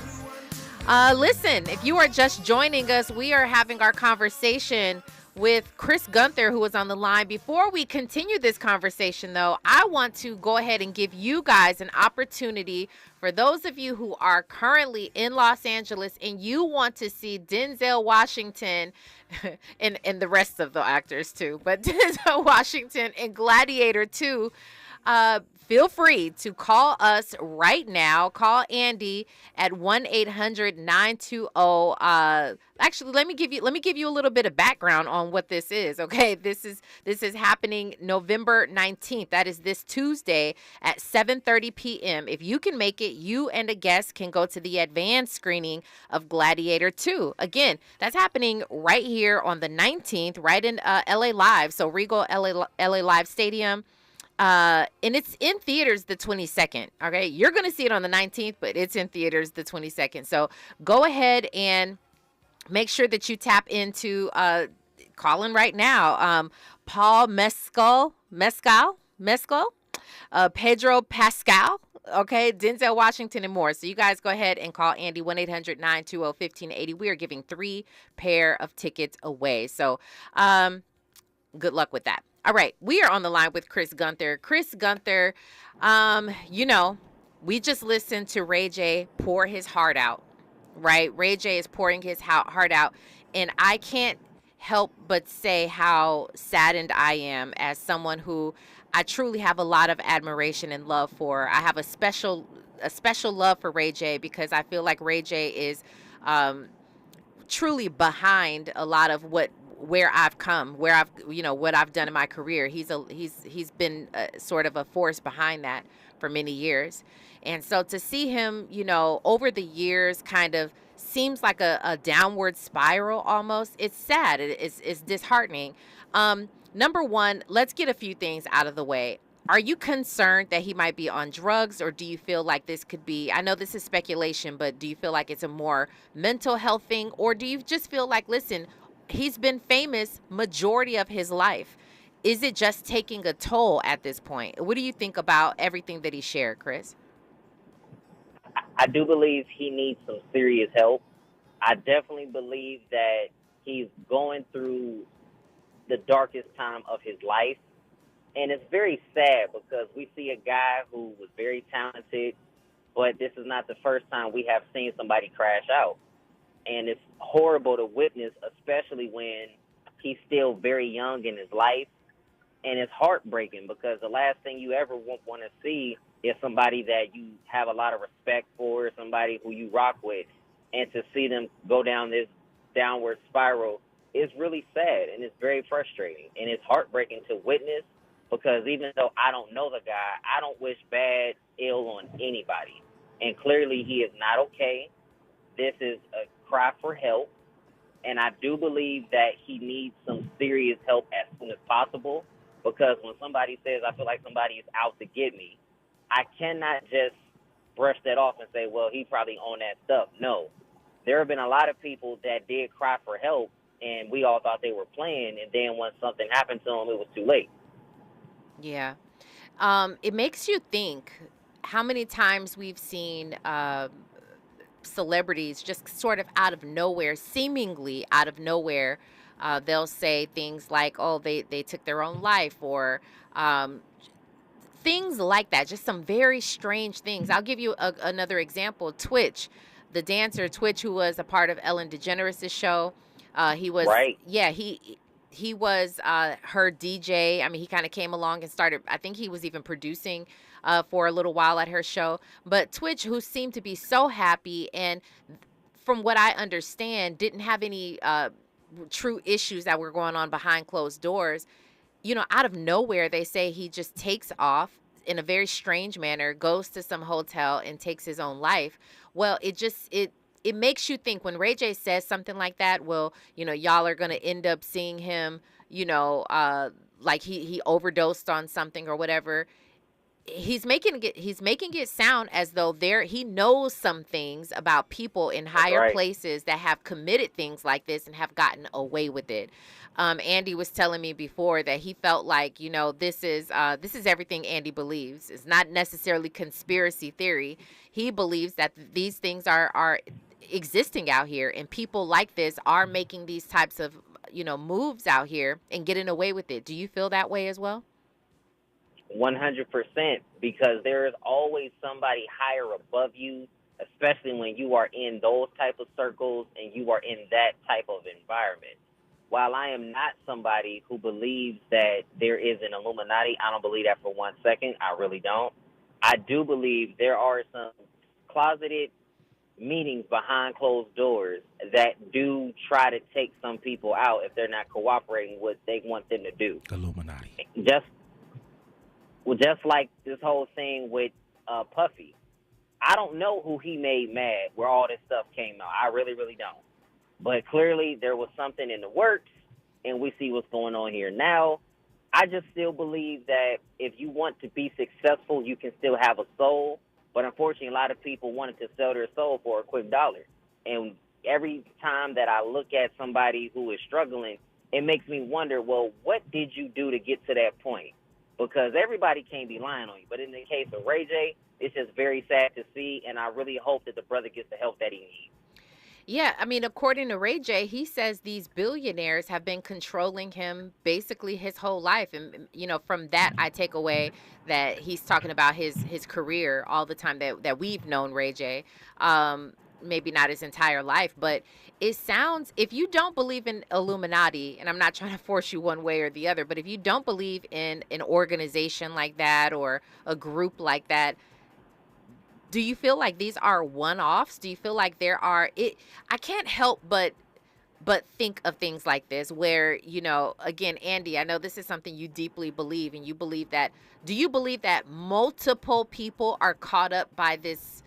Listen, if you are just joining us, we are having our conversation with Chris Gunther, who is on the line. Before we continue this conversation, though, I want to go ahead and give you guys an opportunity for those of you who are currently in Los Angeles and you want to see Denzel Washington and the rest of the actors too, but Denzel Washington in Gladiator 2, feel free to call us right now. Call Andy at 1-800-920. Actually, let me give you a little bit of background on what this is. Okay, this is happening November 19th. That is this Tuesday at 7:30 p.m. If you can make it, you and a guest can go to the advanced screening of Gladiator 2. Again, that's happening right here on the 19th, right in LA Live. So Regal LA Live Stadium. And it's in theaters the 22nd. Okay, you're going to see it on the 19th, but it's in theaters the 22nd. So go ahead and make sure that you tap into calling right now. Paul Mescal, Pedro Pascal, okay, Denzel Washington, and more. So you guys go ahead and call Andy 1-800-920-1580. We are giving 3 pair of tickets away. So good luck with that. All right, we are on the line with Chris Gunther. Chris Gunther, we just listened to Ray J pour his heart out, right? Ray J is pouring his heart out, and I can't help but say how saddened I am as someone who I truly have a lot of admiration and love for. I have a special love for Ray J because I feel like Ray J is truly behind a lot of where I've come, what I've done in my career. He's been sort of a force behind that for many years. And so to see him, over the years kind of seems like a downward spiral almost. It's sad. It's disheartening. Number one, let's get a few things out of the way. Are you concerned that he might be on drugs, or do you feel like this could be, I know this is speculation, but do you feel like it's a more mental health thing, or do you just feel like, listen, he's been famous majority of his life. Is it just taking a toll at this point? What do you think about everything that he shared, Chris? I do believe he needs some serious help. I definitely believe that he's going through the darkest time of his life. And it's very sad because we see a guy who was very talented, but this is not the first time we have seen somebody crash out. And it's horrible to witness, especially when he's still very young in his life. And it's heartbreaking because the last thing you ever want to see is somebody that you have a lot of respect for, somebody who you rock with. And to see them go down this downward spiral is really sad, and it's very frustrating. And it's heartbreaking to witness because even though I don't know the guy, I don't wish bad, ill on anybody. And clearly he is not okay. This is a cry for help, and I do believe that he needs some serious help as soon as possible, because when somebody says, I feel like somebody is out to get me, I cannot just brush that off and say, well, he's probably on that stuff. No. There have been a lot of people that did cry for help, and we all thought they were playing, and then when something happened to them, it was too late. Yeah. It makes you think how many times we've seen celebrities just sort of out of nowhere, seemingly out of nowhere, they'll say things like, "Oh, they took their own life," or um, things like that. Just some very strange things. I'll give you another example. Twitch, the dancer Twitch, who was a part of Ellen DeGeneres' show. He was, Right. yeah, he was her DJ. I mean, he kind of came along and started. I think he was even producing for a little while at her show. But Twitch, who seemed to be so happy, and from what I understand, didn't have any true issues that were going on behind closed doors. Out of nowhere, they say he just takes off in a very strange manner, goes to some hotel and takes his own life. Well, it makes you think when Ray J says something like that, well, y'all are going to end up seeing him, like he overdosed on something or whatever. He's making it sound as though he knows some things about people in higher right. places that have committed things like this and have gotten away with it. Andy was telling me before that he felt like, this is everything Andy believes. It's not necessarily conspiracy theory. He believes that these things are existing out here, and people like this are making these types of moves out here and getting away with it. Do you feel that way as well? 100%, because there is always somebody higher above you, especially when you are in those type of circles and you are in that type of environment. While I am not somebody who believes that there is an Illuminati, I don't believe that for 1 second. I really don't. I do believe there are some closeted meetings behind closed doors that do try to take some people out if they're not cooperating with what they want them to do. Illuminati. Just like this whole thing with Puffy. I don't know who he made mad where all this stuff came out. I really, really don't. But clearly there was something in the works, and we see what's going on here now. I just still believe that if you want to be successful, you can still have a soul. But unfortunately, a lot of people wanted to sell their soul for a quick dollar. And every time that I look at somebody who is struggling, it makes me wonder, well, what did you do to get to that point? Because everybody can't be lying on you. But in the case of Ray J, it's just very sad to see, and I really hope that the brother gets the help that he needs. Yeah, I mean, according to Ray J, he says these billionaires have been controlling him basically his whole life. And, from that, I take away that he's talking about his career all the time that we've known Ray J. Maybe not his entire life, but it sounds, if you don't believe in Illuminati, and I'm not trying to force you one way or the other, but if you don't believe in an organization like that or a group like that, do you feel like these are one-offs? Do you feel like there are I can't help but think of things like this where, again, Andy, I know this is something you deeply believe, and you believe that. Do you believe that multiple people are caught up by this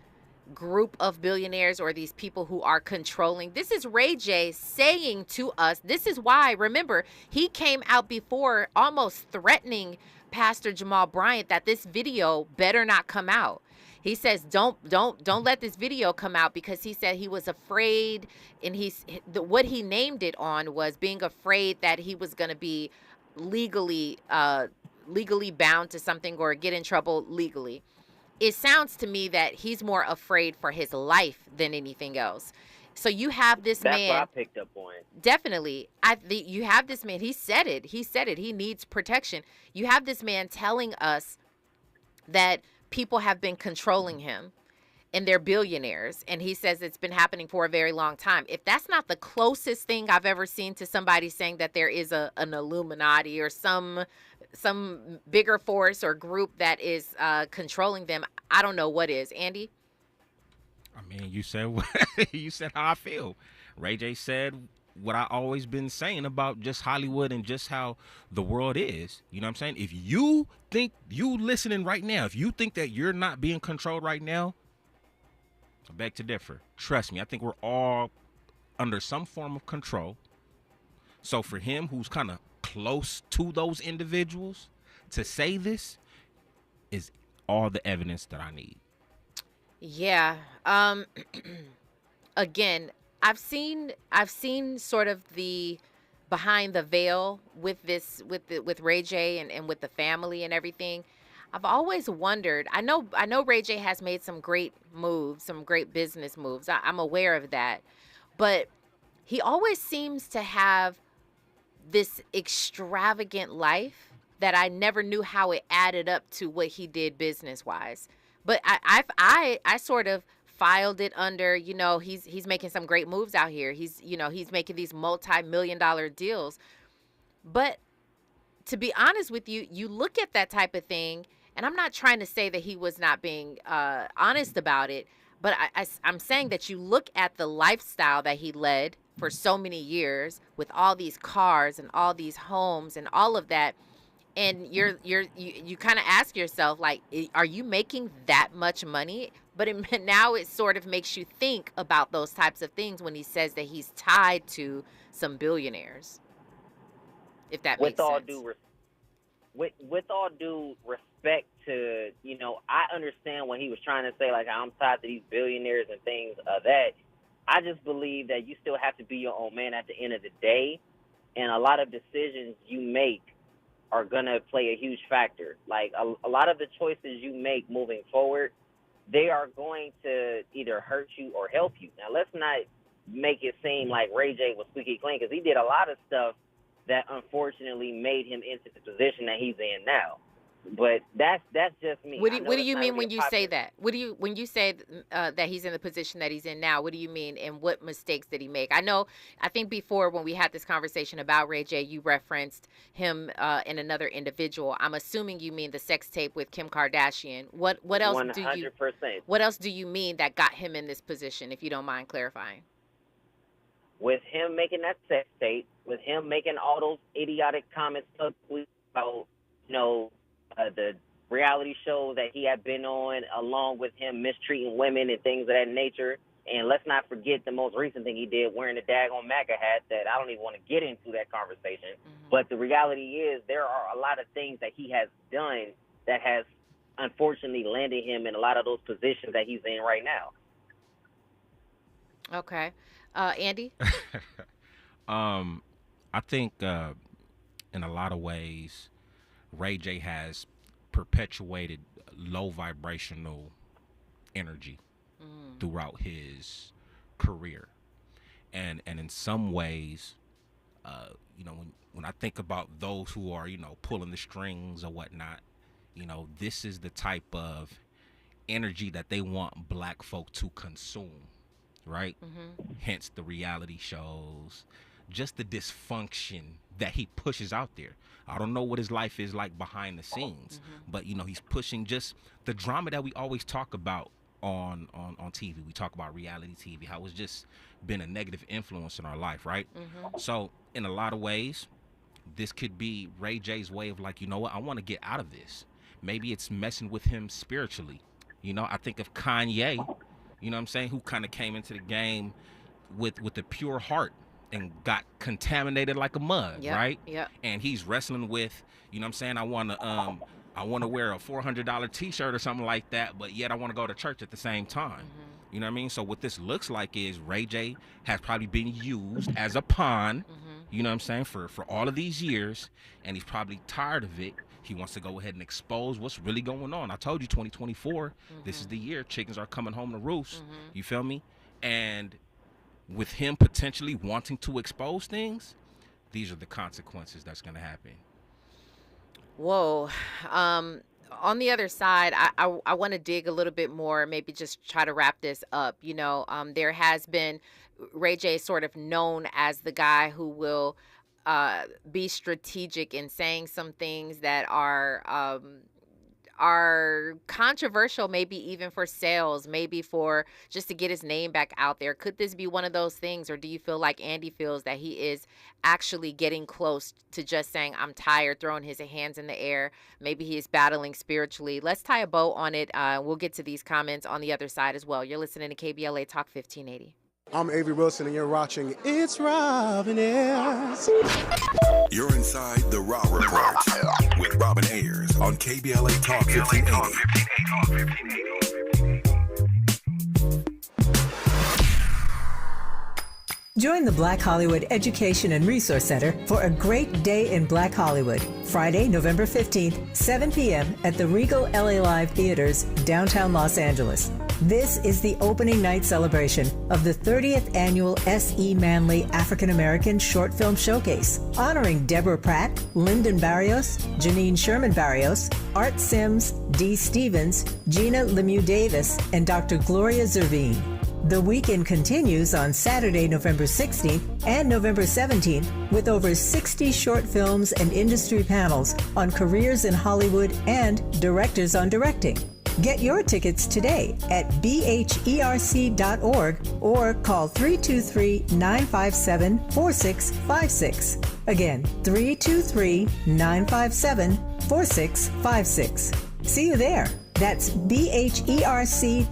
group of billionaires or these people who are controlling? This is Ray J saying to us, this is why, remember, he came out before almost threatening Pastor Jamal Bryant that this video better not come out. He says, don't let this video come out, because he said he was afraid, and what he named it on was being afraid that he was going to be legally bound to something or get in trouble legally. It sounds to me that he's more afraid for his life than anything else. So you have this man. That's what I picked up on. Definitely. You have this man. He said it. He needs protection. You have this man telling us that people have been controlling him and they're billionaires. And he says it's been happening for a very long time. If that's not the closest thing I've ever seen to somebody saying that there is an Illuminati or some bigger force or group that is controlling them, I don't know what is. Andy? I mean, you said how I feel. Ray J said what I always been saying about just Hollywood and just how the world is. You know what I'm saying? If you think, you listening right now, if you think that you're not being controlled right now, I beg to differ. Trust me, I think we're all under some form of control. So for him, who's kind of close to those individuals, to say this is all the evidence that I need. Yeah. Again, I've seen sort of the behind the veil with this, with Ray J and with the family and everything. I've always wondered. I know Ray J has made some great moves, some great business moves. I'm aware of that, but he always seems to have this extravagant life that I never knew how it added up to what he did business wise. But I sort of filed it under, he's making some great moves out here. He's making these multi-million-dollar deals. But to be honest with you, you look at that type of thing, and I'm not trying to say that he was not being honest about it, but I'm saying that you look at the lifestyle that he led for so many years with all these cars and all these homes and all of that, and you kind of ask yourself, like, are you making that much money? But now it sort of makes you think about those types of things when he says that he's tied to some billionaires. If that makes sense. With all due respect to, I understand when he was trying to say, like, I'm tied to these billionaires and things of that. I just believe that you still have to be your own man at the end of the day. And a lot of decisions you make are going to play a huge factor. Like, a lot of the choices you make moving forward, they are going to either hurt you or help you. Now, let's not make it seem like Ray J was squeaky clean, because he did a lot of stuff that unfortunately made him into the position that he's in now. But that's just me. What do you mean when you say that? When you say that he's in the position that he's in now? What do you mean, and what mistakes did he make? I think before when we had this conversation about Ray J, you referenced him and another individual. I'm assuming you mean the sex tape with Kim Kardashian. What else 100%. Do you? What else do you mean that got him in this position? If you don't mind clarifying. With him making that sex tape, with him making all those idiotic comments about, the reality show that he had been on, along with him mistreating women and things of that nature. And let's not forget the most recent thing he did, wearing the daggone MAGA hat, that I don't even want to get into that conversation. Mm-hmm. But the reality is there are a lot of things that he has done that has unfortunately landed him in a lot of those positions that he's in right now. Okay. Andy? I think in a lot of ways, Ray J has perpetuated low vibrational energy throughout his career. And in some ways, when I think about those who are, pulling the strings or whatnot, this is the type of energy that they want black folk to consume, right? Mm-hmm. Hence the reality shows, just the dysfunction that he pushes out there. I don't know what his life is like behind the scenes, but he's pushing just the drama that we always talk about on TV. We talk about reality TV, how it's just been a negative influence in our life, right? Mm-hmm. So in a lot of ways, this could be Ray J's way of like, I want to get out of this. Maybe it's messing with him spiritually. I think of Kanye, who kind of came into the game with a pure heart and got contaminated like a mud, right? Yeah. And he's wrestling with, I want to wear a $400 T-shirt or something like that, but yet I want to go to church at the same time. Mm-hmm. You know what I mean? So what this looks like is Ray J has probably been used as a pawn, for all of these years, and he's probably tired of it. He wants to go ahead and expose what's really going on. I told you 2024, this is the year chickens are coming home to roost. You feel me? And with him potentially wanting to expose things, these are the consequences that's going to happen. Whoa. On the other side, I want to dig a little bit more, maybe just try to wrap this up. There has been, Ray J sort of known as the guy who will be strategic in saying some things that are controversial, maybe even for sales, maybe for just to get his name back out there. Could this be one of those things, or do you feel like Andy feels that he is actually getting close to just saying, I'm tired, throwing his hands in the air? Maybe he is battling spiritually. Let's tie a bow on it. We'll get to these comments on the other side as well. You're listening to KBLA Talk 1580. I'm Avery Wilson, and you're watching It's Robin Ayers. You're inside the Raw Report with Robin Ayers on KBLA Talk 1580. Join the Black Hollywood Education and Resource Center for a great day in Black Hollywood. Friday, November 15th, 7 p.m. at the Regal LA Live Theaters, downtown Los Angeles. This is the opening night celebration of the 30th annual S.E. Manley African American Short Film Showcase, honoring Deborah Pratt, Lyndon Barrios, Janine Sherman Barrios, Art Sims, Dee Stevens, Gina Lemieux Davis, and Dr. Gloria Zervine. The weekend continues on Saturday, November 16th and November 17th with over 60 short films and industry panels on careers in Hollywood and directors on directing. Get your tickets today at bherc.org or call 323-957-4656. Again, 323-957-4656. See you there. That's bherc.org.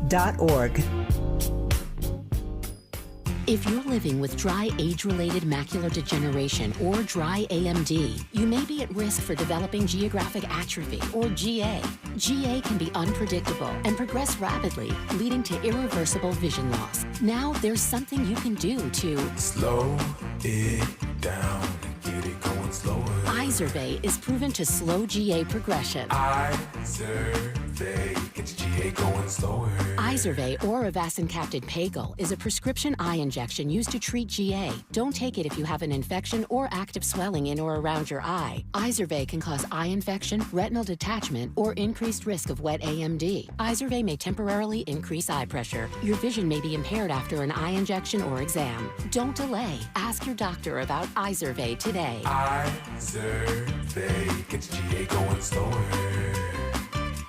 If you're living with dry age-related macular degeneration or dry AMD, you may be at risk for developing geographic atrophy or GA. GA can be unpredictable and progress rapidly, leading to irreversible vision loss. Now there's something you can do to slow it down and get it going slower. Izervay is proven to slow GA progression. Izervay gets GA going slower. Izervay or avacincaptad pagel is a prescription eye injection used to treat GA. Don't take it if you have an infection or active swelling in or around your eye. Izervay can cause eye infection, retinal detachment, or increased risk of wet AMD. Izervay may temporarily increase eye pressure. Your vision may be impaired after an eye injection or exam. Don't delay. Ask your doctor about Izervay today. Izervay gets GA going slower.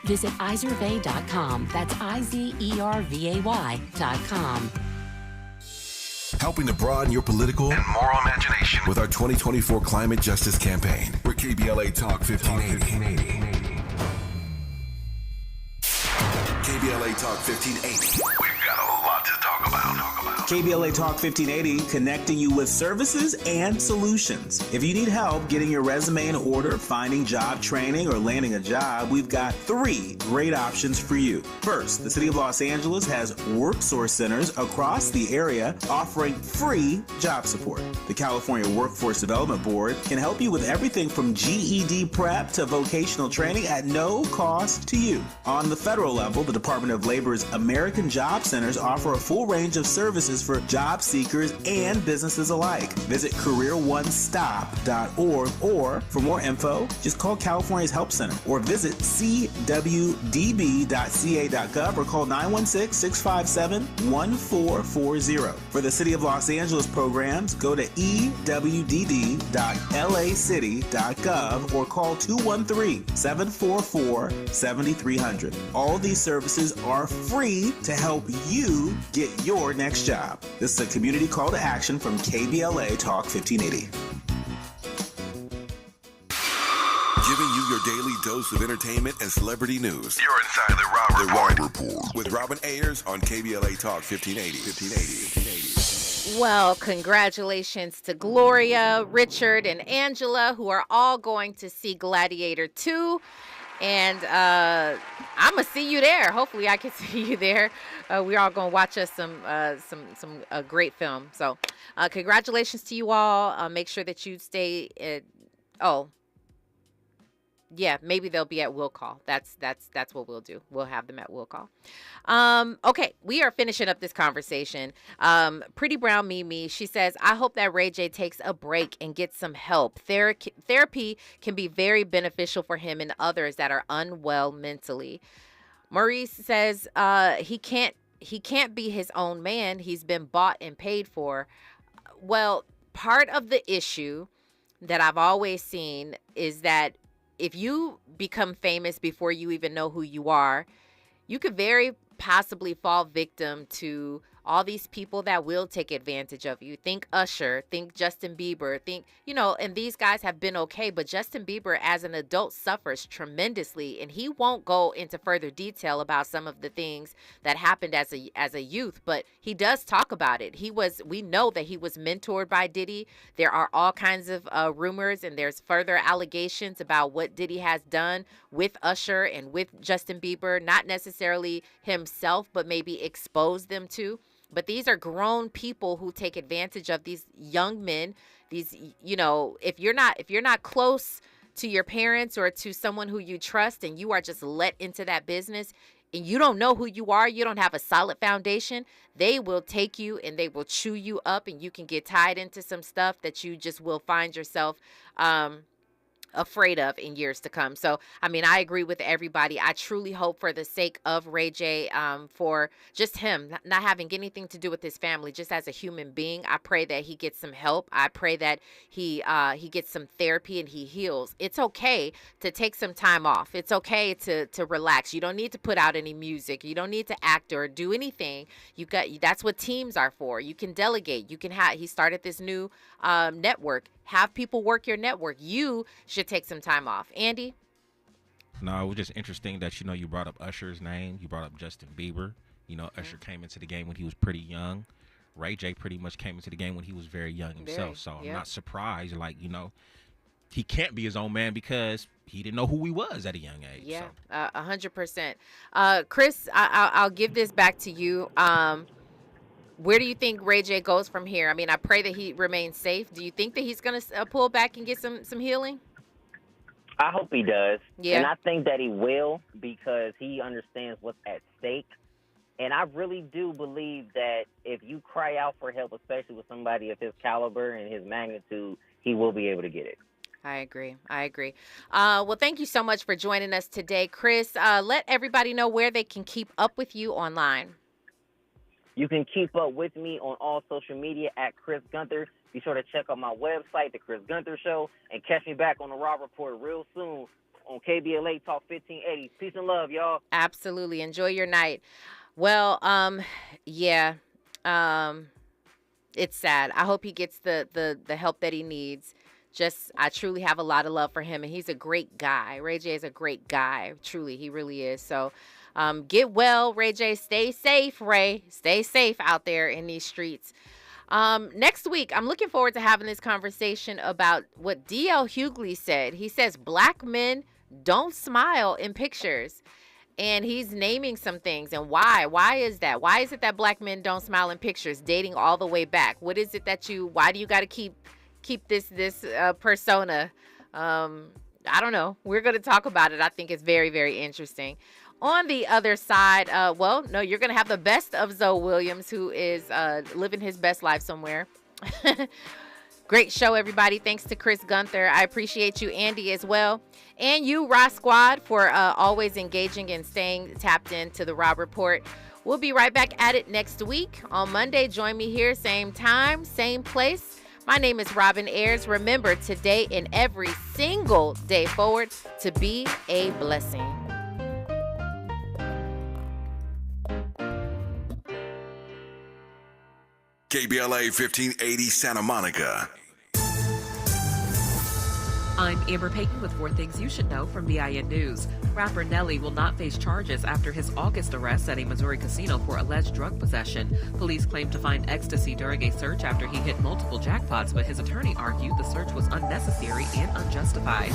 Visit Izervay.com. That's IZERVAY.com. Helping to broaden your political and moral imagination with our 2024 Climate Justice Campaign. We're KBLA Talk 1580. KBLA Talk 1580. We've got a lot to talk about. KBLA Talk 1580, connecting you with services and solutions. If you need help getting your resume in order, finding job training, or landing a job, we've got 3 great options for you. First, the City of Los Angeles has WorkSource centers across the area offering free job support. The California Workforce Development Board can help you with everything from GED prep to vocational training at no cost to you. On the federal level, the Department of Labor's American Job Centers offer a full range of services for job seekers and businesses alike. Visit careeronestop.org, or for more info, just call California's Help Center or visit cwdb.ca.gov or call 916-657-1440. For the City of Los Angeles programs, go to ewdd.lacity.gov or call 213-744-7300. All these services are free to help you get your next job. This is a community call to action from KBLA Talk 1580. Giving you your daily dose of entertainment and celebrity news. You're inside the Robin Report. With Robin Ayers on KBLA Talk 1580. Well, congratulations to Gloria, Richard, and Angela, who are all going to see Gladiator 2. And I'm going to see you there. Hopefully I can see you there. We're all going to watch us some great film. So congratulations to you all. Make sure that you stay yeah, maybe they'll be at Will Call. That's what we'll do. We'll have them at Will Call. Okay, we are finishing up this conversation. Pretty Brown Mimi, she says, I hope that Ray J takes a break and gets some help. Therapy can be very beneficial for him and others that are unwell mentally. Maurice says he can't be his own man. He's been bought and paid for. Well, part of the issue that I've always seen is that if you become famous before you even know who you are, you could very possibly fall victim to all these people that will take advantage of you. Think Usher, think Justin Bieber, and these guys have been okay, but Justin Bieber as an adult suffers tremendously, and he won't go into further detail about some of the things that happened as a youth, but he does talk about it. We know that he was mentored by Diddy. There are all kinds of rumors, and there's further allegations about what Diddy has done with Usher and with Justin Bieber, not necessarily himself, but maybe exposed them to. But these are grown people who take advantage of these young men. These, if you're not close to your parents or to someone who you trust and you are just let into that business and you don't know who you are, you don't have a solid foundation, they will take you and they will chew you up, and you can get tied into some stuff that you just will find yourself afraid of in years to come. So, I mean, I agree with everybody. I truly hope for the sake of Ray J, for just him not having anything to do with his family, just as a human being, I pray that he gets some help. I pray that he gets some therapy and he heals. It's okay to take some time off. It's okay to relax. You don't need to put out any music. You don't need to act or do anything. That's what teams are for. You can delegate. You can he started this new network. Have people work your network. You should take some time off. Andy? No, it was just interesting that, you brought up Usher's name. You brought up Justin Bieber. Usher came into the game when he was pretty young. Ray J pretty much came into the game when he was very young himself. So I'm not surprised. He can't be his own man because he didn't know who he was at a young age. Yeah, 100%. Chris, I'll give this back to you. Where do you think Ray J goes from here? I mean, I pray that he remains safe. Do you think that he's going to pull back and get some healing? I hope he does. Yeah. And I think that he will, because he understands what's at stake. And I really do believe that if you cry out for help, especially with somebody of his caliber and his magnitude, he will be able to get it. I agree. Well, thank you so much for joining us today, Chris. Let everybody know where they can keep up with you online. You can keep up with me on all social media at Chris Gunther. Be sure to check out my website, The Chris Gunther Show, and catch me back on the Rob Report real soon on KBLA Talk 1580. Peace and love, y'all. Absolutely. Enjoy your night. Well, it's sad. I hope he gets the help that he needs. I truly have a lot of love for him, and he's a great guy. Ray J is a great guy. Truly, he really is. So, get well, Ray J. Stay safe, Ray. Stay safe out there in these streets. Next week, I'm looking forward to having this conversation about what D.L. Hughley said. He says black men don't smile in pictures. And he's naming some things. And why? Why is that? Why is it that black men don't smile in pictures, dating all the way back? What is it why do you got to keep this persona? I don't know. We're going to talk about it. I think it's very, very interesting. On the other side, you're going to have the best of Zoe Williams, who is living his best life somewhere. Great show, everybody. Thanks to Chris Gunther. I appreciate you, Andy, as well. And you, Ross Squad, for always engaging and staying tapped into the Rob Report. We'll be right back at it next week. On Monday, join me here, same time, same place. My name is Robin Ayers. Remember, today and every single day forward, to be a blessing. KBLA 1580 Santa Monica. I'm Amber Payton with 4 Things You Should Know from BIN News. Rapper Nelly will not face charges after his August arrest at a Missouri casino for alleged drug possession. Police claim to find ecstasy during a search after he hit multiple jackpots, but his attorney argued the search was unnecessary and unjustified.